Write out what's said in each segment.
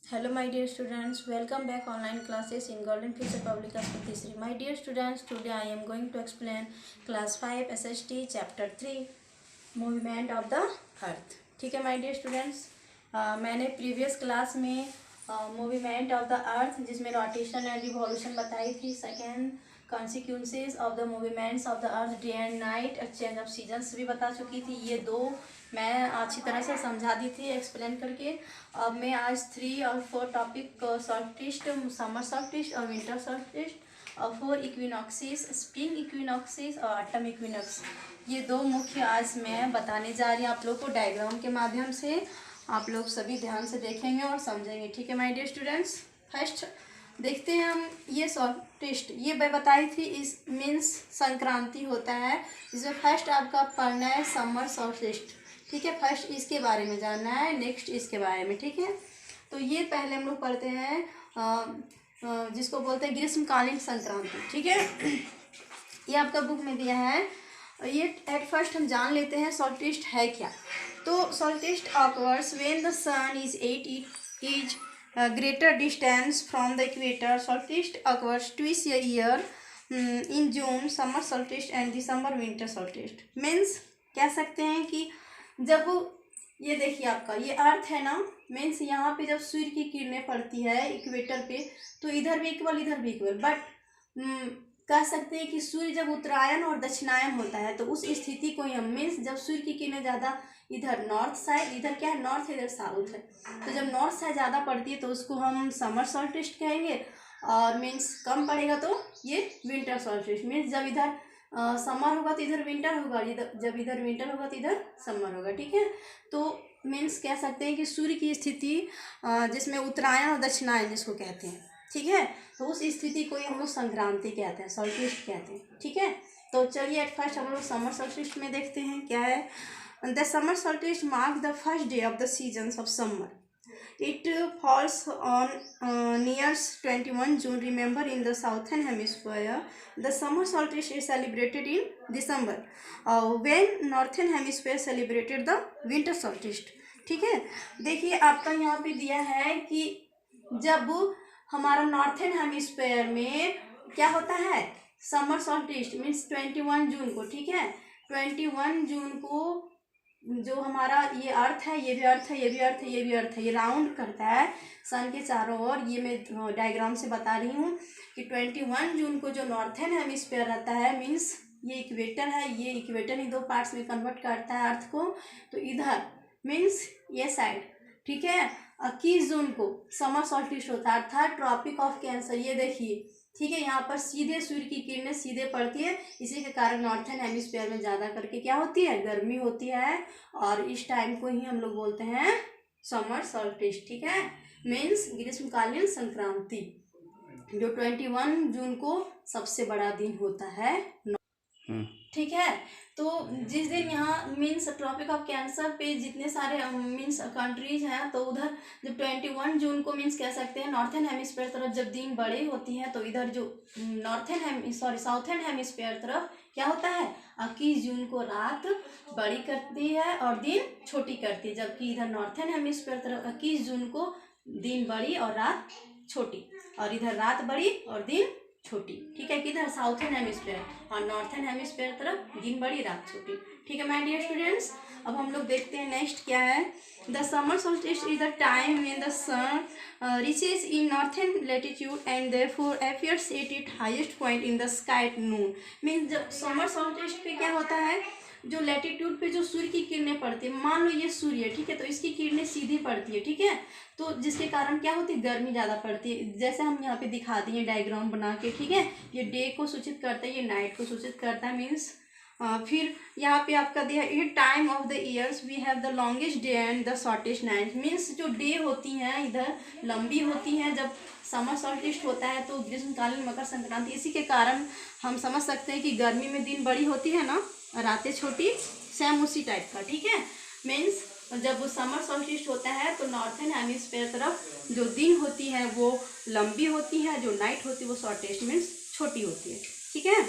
Hello my dear students, welcome back online classes in Golden Future Public School Tisri. My dear students, today I am going to explain class 5 SHT chapter 3 Movement of the Earth. ठीक है my dear students, मैंने previous class में movement of the earth जिसमें rotation and revolution बताई थी, second consequences of the movements of the earth day and night, exchange of seasons भी बता चुकी थी। ये दो मैं अच्छी तरह से समझा दी थी एक्सप्लेन करके। अब मैं आज 3 और 4 टॉपिक सॉल्स्टिस, समर सॉल्स्टिस और विंटर सॉल्स्टिस और 4 इक्विनॉक्सेस, स्प्रिंग इक्विनॉक्सेस और ऑटम इक्विनॉक्स, ये दो मुख्य आज मैं बताने जा रही हूँ आप लोग को डायग्राम के माध्यम से। आप लोग सभी ध्यान से देखेंगे और समझेंगे। ठीक है माय डियर स्टूडेंट्स, फर्स्ट देखते हैं हम ये सॉल्स्टिस, ये मैं बताई थी, इस मीन्स संक्रांति होता है। इसमें फर्स्ट आपका पढ़ना है समर सॉल्स्टिस। ठीक है, फर्स्ट इसके बारे में जानना है, नेक्स्ट इसके बारे में। ठीक है, तो ये पहले हम लोग पढ़ते हैं जिसको बोलते हैं ग्रीष्मकालीन संक्रांति। ठीक है, ये आपका बुक में दिया है। ये एट फर्स्ट हम जान लेते हैं सॉल्स्टिस है क्या। तो solstice occurs when the sun is 8 greater distance from the equator. Solstice occurs twice a year, in June summer solstice and December winter solstice. Means कह सकते हैं कि जब ये देखिए आपका ये अर्थ है ना, मीन्स यहाँ पे जब सूर्य की किरणें पड़ती है इक्वेटर पे, तो इधर भी इक्वल इधर भी इक्वल, बट कह सकते हैं कि सूर्य जब उत्तरायण और दक्षिणायन होता है तो उस स्थिति को हम मीन्स जब सूर्य की किरणें ज़्यादा इधर नॉर्थ साइड, इधर क्या है नॉर्थ, इधर साउथ है, तो जब नॉर्थ साइड ज़्यादा पड़ती है तो उसको हम समर सॉल्स्टिस कहेंगे, और मीन्स कम पड़ेगा तो ये विंटर सॉल्स्टिस। मीन्स जब इधर समर होगा तो इधर विंटर होगा, जब इधर विंटर होगा तो इधर समर होगा। ठीक है, तो मीन्स कह सकते हैं कि सूर्य की स्थिति जिसमें उत्तरायण और दक्षिणायन जिसको कहते हैं, ठीक है, तो उस स्थिति को ही हम लोग संक्रांति कहते हैं, सॉल्स्टिस कहते हैं। ठीक है, तो चलिए एट फर्स्ट हम लोग समर सॉल्स्टिस में देखते हैं क्या है। The summer solstice mark the first day of the seasons of summer. It falls on near 21 June. Remember, in the southern hemisphere, the summer solstice is celebrated in December, when northern hemisphere celebrated the winter solstice. ठीक है, देखिए आपका यहाँ पे दिया है कि जब हमारा नॉर्थन हेमिस्फेयर में क्या होता है समर सॉल्स्टिस मीन्स 21 जून को। ठीक है, 21 जून को जो हमारा ये अर्थ है, ये भी अर्थ है, ये भी अर्थ है, ये भी अर्थ है, ये राउंड करता है सन के चारों ओर। ये मैं डायग्राम से बता रही हूँ कि 21 जून को जो नॉर्थन हेमिस्फेयर रहता है, मीन्स ये इक्वेटर है, ये इक्वेटर ही दो पार्ट्स में कन्वर्ट करता है अर्थ को, तो इधर मीन्स ये साइड। ठीक है, 21 जून को समर सॉल्स्टिस होता है, अर्थात ट्रॉपिक ऑफ कैंसर। ये देखिए, ठीक है, यहाँ पर सीधे सूर्य की किरणें सीधे पड़ती है, इसी के कारण नॉर्थन हेमिस्फीयर में ज़्यादा करके क्या होती है गर्मी होती है, और इस टाइम को ही हम लोग बोलते हैं समर सॉल्स्टिस। ठीक है, मीन्स ग्रीष्मकालीन संक्रांति, जो 21 जून को सबसे बड़ा दिन होता है। ठीक है, तो जिस दिन यहाँ मीन्स ट्रॉपिक ऑफ कैंसर पे जितने सारे मीन्स कंट्रीज हैं, तो उधर जब 21 जून को मीन्स कह सकते हैं नॉर्थन हेमिस्फीयर तरफ जब दिन बड़े होती हैं, तो इधर जो साउथर्न हेमिस्फीयर तरफ क्या होता है 21 जून को रात बड़ी करती है और दिन छोटी करती है, जबकि इधर नॉर्थन हेमिस्फीयर तरफ 21 जून को दिन बड़ी और रात छोटी, और इधर रात बड़ी और दिन छोटी। ठीक है, किधर साउथर्न हेमिस्फीयर, और नॉर्थन हेमिस्फीयर तरफ दिन बड़ी रात छोटी। ठीक है माय डियर स्टूडेंट्स, अब हम लोग देखते हैं नेक्स्ट क्या है। The summer solstice is the time when the sun reaches in northern latitude and therefore appears at its highest point in the sky at noon. Means जब समर सॉल्स्टिस पे क्या होता है, जो लैटिट्यूड पे जो सूर्य की किरणें पड़ती है, मान लो ये सूर्य है, ठीक है, तो इसकी किरणें सीधी पड़ती है। ठीक है, तो जिसके कारण क्या होती है गर्मी ज़्यादा पड़ती है, जैसे हम यहाँ पे दिखा दिए डायग्राम बना के। ठीक है, ये डे को सूचित करता है, ये नाइट को सूचित करता है। मीन्स फिर यहाँ पे आपका दिया ये time of the years we have the longest day and the shortest night. Means जो डे होती हैं इधर लंबी होती हैं जब समर सॉल्स्टिस होता है, तो ग्रीष्मकालीन मकर संक्रांति, इसी के कारण हम समझ सकते हैं कि गर्मी में दिन बड़ी होती है ना, रातें छोटी, सेम उसी टाइप का। ठीक है, मीन्स जब समर सॉल्स्टिस होता है तो नॉर्थन हेमिस्फीयर तरफ जो दिन होती है वो लंबी होती है, जो नाइट होती है वो शॉर्टेस्ट मीन्स छोटी होती है। ठीक है,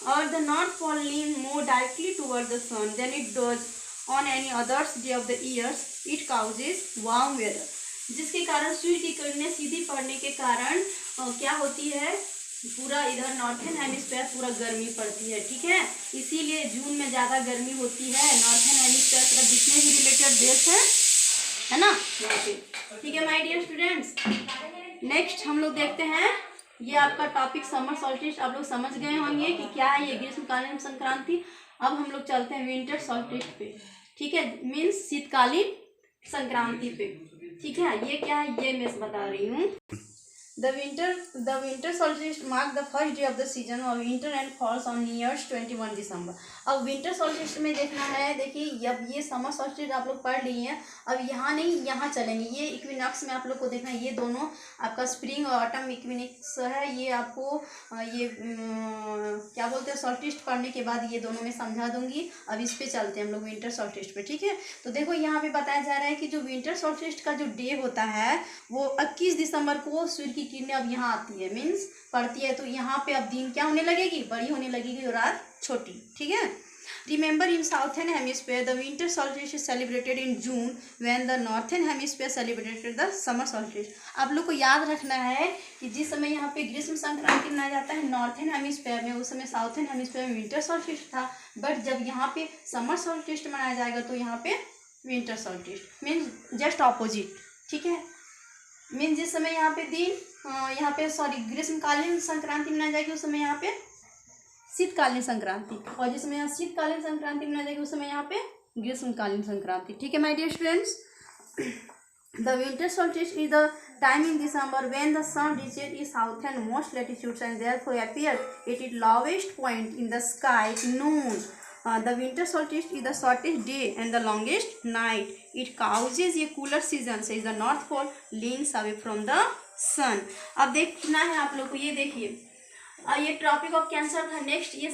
और the north pole lean more directly toward the sun than it does on any others day of the years, it causes warm weather. जिसके कारण सूर्य की किरणें सीधी पड़ने के कारण क्या होती है, पूरा इधर नॉर्थन हेमिस्फीयर पूरा गर्मी पड़ती है। ठीक है, इसीलिए जून में ज़्यादा गर्मी होती है नॉर्थन हेमिस्फीयर तरफ जितने भी रिलेटेड देश है ना यहाँ पे। ठीक है माय डियर स्टूडेंट्स, नेक्स्ट हम लोग देखते हैं, ये आपका टॉपिक समर सॉल्स्टिस आप लोग समझ गए होंगे कि क्या है ये ग्रीष्मकालीन संक्रांति। अब हम लोग चलते हैं विंटर सॉल्स्टिस पे। ठीक है, मीन्स शीतकालीन संक्रांति पे। ठीक है, ये क्या है ये मैं बता रही हूँ। The winter solstice mark the first day of the season of winter and falls on years 21 दिसंबर। अब विंटर सोल्स्टिस में देखना है, देखिए अब ये समर सोल्स्टिस आप लोग पढ़ ली हैं, अब यहाँ नहीं यहाँ चलेंगे। ये इक्विनॉक्स में आप लोग को देखना है, ये दोनों आपका स्प्रिंग और ऑटम इक्विनॉक्स है। ये आपको ये क्या बोलते हैं सोल्स्टिस पढ़ने के बाद ये दोनों में समझा दूंगी। अब इस पे चलते हैं हम लोग विंटर सोल्स्टिस पे। ठीक है, तो देखो यहाँ पे बताया जा रहा है कि जो विंटर सोल्स्टिस का जो डे होता है वो 21 दिसंबर को सूर्य की किरणें अब यहाँ आती है, मीन्स पड़ती है। तो यहाँ पे अब दिन क्या होने लगेगी, बड़ी होने लगेगी और रात छोटी। ठीक है, remember in southern hemisphere the winter solstice is celebrated in June when the northern hemisphere celebrated the summer solstice. आप लोग को याद रखना है कि जिस समय यहाँ पे ग्रीष्म संक्रांति मनाया जाता है नॉर्थर्न हेमिस्फीयर में, उस समय साउथर्न हेमिस्फीयर में विंटर सॉल्स्टिस था। बट जब यहाँ पे समर सॉल्स्टिस मनाया जाएगा तो यहाँ पे winter solstice, means just opposite. ठीक है, मीन जिस समय यहाँ पे दिन यहाँ पे ग्रीष्मकालीन संक्रांति मनाई जाएगी उस समय यहाँ पे शीतकालीन संक्रांति, और जिस समय यहाँ शीतकालीन संक्रांति मनाई जाएगी उस समय यहाँ पे ग्रीष्मकालीन संक्रांति। ठीक है my dear students, the winter solstice is the time in December when the sun reaches is southernmost latitudes and therefore appears at its lowest point in the sky at noon. The winter solstice is the shortest day and the longest night. It causes a cooler season, says the North Pole leans away from the sun. अब देखना है आप लोग को, ये देखिए ये tropic of cancer था। नेक्स्ट ये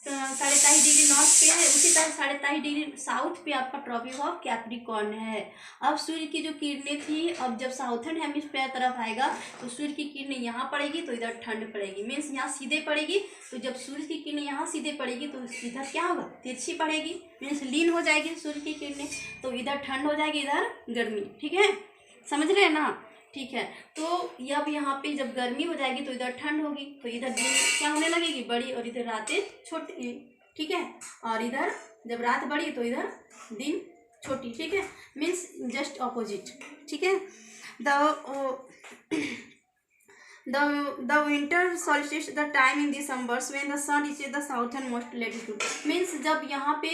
23.5 डिग्री नॉर्थ पे है, उसी तरह 23.5 डिग्री साउथ पे आपका ट्रॉपिक ऑफ कैप्रिकॉर्न है। अब सूर्य की जो किरणें थी, अब जब साउथर्न हेमिस्फीयर तरफ आएगा तो सूर्य की किरणें यहाँ पड़ेगी तो इधर ठंड पड़ेगी, मीन्स यहाँ सीधे पड़ेगी। तो जब सूर्य की किरणें यहाँ सीधे पड़ेगी तो इधर क्या होगा, तिरछी पड़ेगी, मीन्स लीन हो जाएगी सूर्य की किरणें, तो इधर ठंड हो जाएगी इधर गर्मी। ठीक है, समझ रहे हैं ना। ठीक है, तो अब यहाँ पे जब गर्मी हो जाएगी तो इधर ठंड होगी, तो इधर दिन क्या होने लगेगी, बड़ी, और इधर रातें छोटी। ठीक है, और इधर जब रात बड़ी तो इधर दिन छोटी। ठीक है, मीन्स जस्ट ऑपोजिट। ठीक है, the winter solstice the time in December when the sun reaches the southernmost latitude, means जब यहाँ पे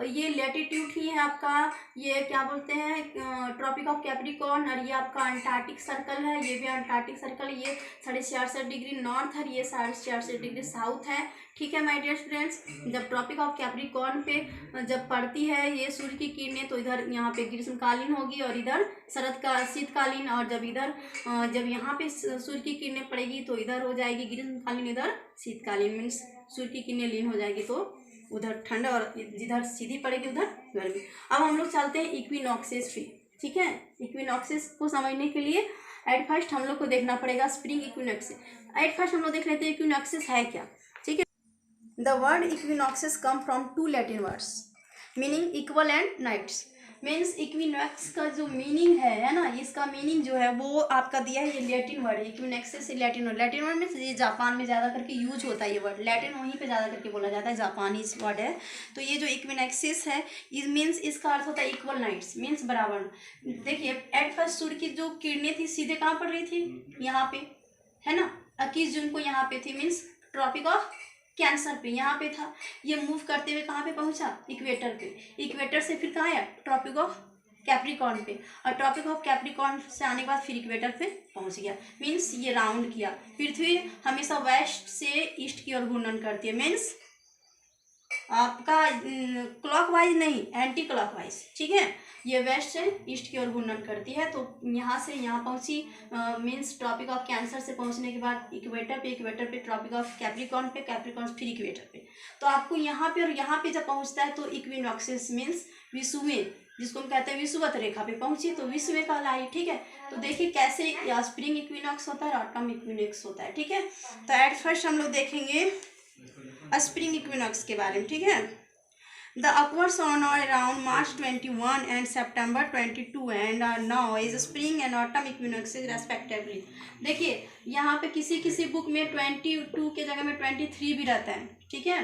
ये लैटिट्यूड ही है आपका, ये क्या बोलते हैं ट्रॉपिक ऑफ कैप्रिकॉर्न, और ये आपका अंटार्कटिक सर्कल है, ये भी अंटार्कटिक सर्कल, ये 66.5 डिग्री नॉर्थ है, ये 66.5 डिग्री साउथ है। ठीक है माय डियर स्टूडेंट्स, जब ट्रॉपिक ऑफ कैप्रिकॉर्न पे जब पड़ती है ये सूर्य की किरणें तो इधर यहाँ पे ग्रीष्मकालीन होगी और इधर शीतकालीन, और जब यहाँ पे सूर्य की किरणें पड़ेगी तो इधर हो जाएगी ग्रीष्मकालीन, इधर शीतकालीन, मीन्स सूर्य की किरणें लीन हो जाएगी तो उधर ठंड और जिधर सीधी पड़ेगी उधर गर्मी। अब हम लोग चलते हैं इक्विनॉक्सेस पे। ठीक है, इक्विनॉक्सेस को समझने के लिए एट फर्स्ट हम लोग को देखना पड़ेगा स्प्रिंग इक्विनॉक्स। एट फर्स्ट हम लोग देख लेते हैं इक्विनॉक्सेस है क्या। ठीक है, the word equinoxes come from 2 Latin words meaning equal and nights, means equinox का जो मीनिंग है ना, इसका मीनिंग जो है वो आपका दिया है, ये लैटिन वर्ड है। इक्विनॉक्सेस से लैटिन वर्ड में ये जापान में ज़्यादा करके यूज होता है, ये वर्ड लैटिन वहीं पे ज़्यादा करके बोला जाता है, जापानीज वर्ड है। तो ये जो इक्विनॉक्सेस है इस मीन्स इसका अर्थ होता है इक्वल नाइट्स, मीन्स बराबर। देखिए एट फर्स्ट सूर्य की जो किरणें थी सीधे कहाँ पड़ रही थी, यहाँ पे है ना, 21 जून को यहाँ पे थी, मीन्स ट्रॉपिक ऑफ कैंसर पे यहाँ पे था, ये मूव करते हुए कहाँ पे पहुँचा, इक्वेटर पे, इक्वेटर से फिर कहाँ आया ट्रॉपिक ऑफ कैप्रिकॉर्न पे, और ट्रॉपिक ऑफ कैप्रिकॉर्न से आने के बाद फिर इक्वेटर पे पहुँच गया, मीन्स ये राउंड किया। पृथ्वी हमेशा वेस्ट से ईस्ट की ओर घूर्णन करती है, मीन्स आपका क्लॉकवाइज नहीं, एंटी क्लॉकवाइज। ठीक है, ये वेस्ट से ईस्ट की ओर घूर्णन करती है, तो यहाँ से यहाँ पहुँची, मीन्स ट्रॉपिक ऑफ कैंसर से पहुँचने के बाद इक्वेटर पे ट्रॉपिक ऑफ कैप्रिकॉर्न पे, कैप्रिकॉर्न फिर इक्वेटर पे। तो आपको यहाँ पे और यहाँ पे जब पहुँचता है तो इक्विनॉक्सेस मीन्स विषुवें, जिसको हम कहते हैं विषुवत रेखा पे पहुँची तो विषुवें कहलाई। ठीक है, तो देखिए कैसे स्प्रिंग इक्विनॉक्स होता है, ऑटम इक्विनॉक्स होता है। ठीक है, तो एट फर्स्ट हम लोग देखेंगे स्प्रिंग इक्विनॉक्स के बारे में। ठीक है, The upwards on or around March 21 and September 22 and now is spring and autumn equinoxes respectively. देखिए यहाँ पे किसी किसी बुक में 22 के जगह में 23 भी रहता है, ठीक है,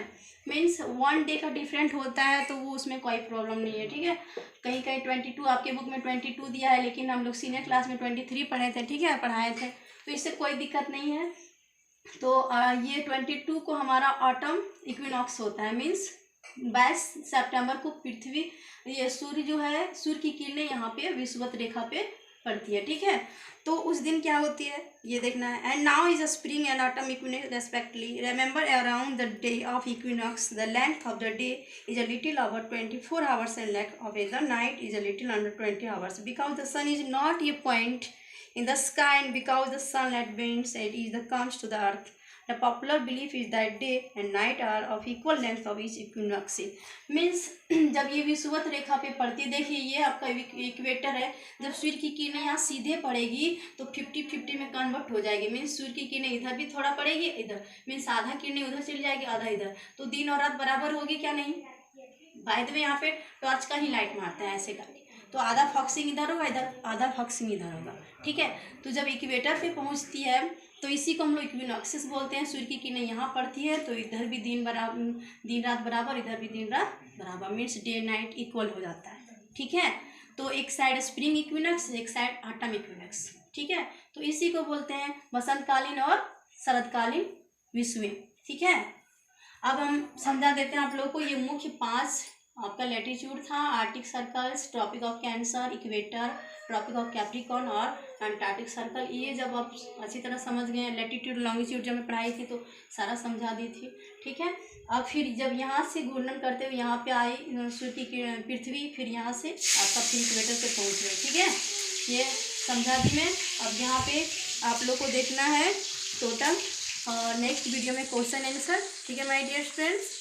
मीन्स 1 डे का डिफरेंट होता है, तो वो उसमें कोई प्रॉब्लम नहीं है, ठीक है। कहीं कहीं 22 आपके बुक में 22 दिया है, लेकिन हम लोग सीनियर क्लास में 23 पढ़े थे, ठीक है, पढ़ाए थे, तो इससे कोई दिक्कत नहीं है। तो ये 22 को हमारा ऑटम इक्विनॉक्स होता है, मीन्स 22 सितंबर को पृथ्वी, ये सूर्य जो है, सूर्य की किरणें यहाँ पे विषुवत रेखा पे पड़ती है, ठीक है। तो उस दिन क्या होती है ये देखना है। And now is a spring and autumn equinox respectively. Remember around the day of equinox the length of the day is a little over 24 hours and length of the night is a little under 20 hours because the sun is not a point in the sky and because the sunlight bends it is the comes to the earth. The popular belief is that day and night are of equal length of each equinox. Means जब ये विषुवत रेखा पे पड़ती है, देखिए ये आपका equator है, जब सूर्य की किरणें यहाँ सीधे पड़ेगी तो 50-50 में कन्वर्ट हो जाएगी। मीन्स सूर्य की किरणें इधर भी थोड़ा पड़ेगी, इधर मीन्स आधा किरणें उधर चली जाएगी, आधा इधर, तो दिन और रात बराबर होगी क्या, नहीं। बाय द वे यहाँ पे टॉर्च का ही लाइट मारता है ऐसे करके, तो आधा फॉक्सिंग इधर होगा, इधर आधा फॉक्सिंग इधर होगा, ठीक है। तो जब इक्वेटर पे पहुंचती है तो इसी को हम लोग इक्विनॉक्सिस बोलते हैं। सूर्य की किरणें यहाँ पड़ती है तो इधर भी दिन रात बराबर, इधर भी दिन रात बराबर, मीन्स डे नाइट इक्वल हो जाता है, ठीक है। तो एक साइड स्प्रिंग इक्विनॉक्स, एक साइड ऑटम इक्विनॉक्स, ठीक है। तो इसी को बोलते हैं बसंतकालीन और शरदकालीन विषुएं, ठीक है। अब हम समझा देते हैं आप लोगों को। ये मुख्य 5 आपका लैटिट्यूड था, Arctic circles, tropic of Cancer, equator, tropic of Capricorn और अंटार्कटिक सर्कल। ये जब आप अच्छी तरह समझ गए, लैटिट्यूड लॉन्गिट्यूड जब मैं पढ़ाई थी तो सारा समझा दी थी, ठीक है। अब फिर जब यहाँ से घूर्णन करते हुए यहाँ पे आई सूर्य की पृथ्वी, फिर यहाँ से आपका फिर इक्वेटर पे पहुँच गए, ठीक है। ये समझा दी मैं। अब यहाँ पे आप लोग को देखना है टोटल नेक्स्ट वीडियो में क्वेश्चन आंसर, ठीक है माय डियर फ्रेंड्स।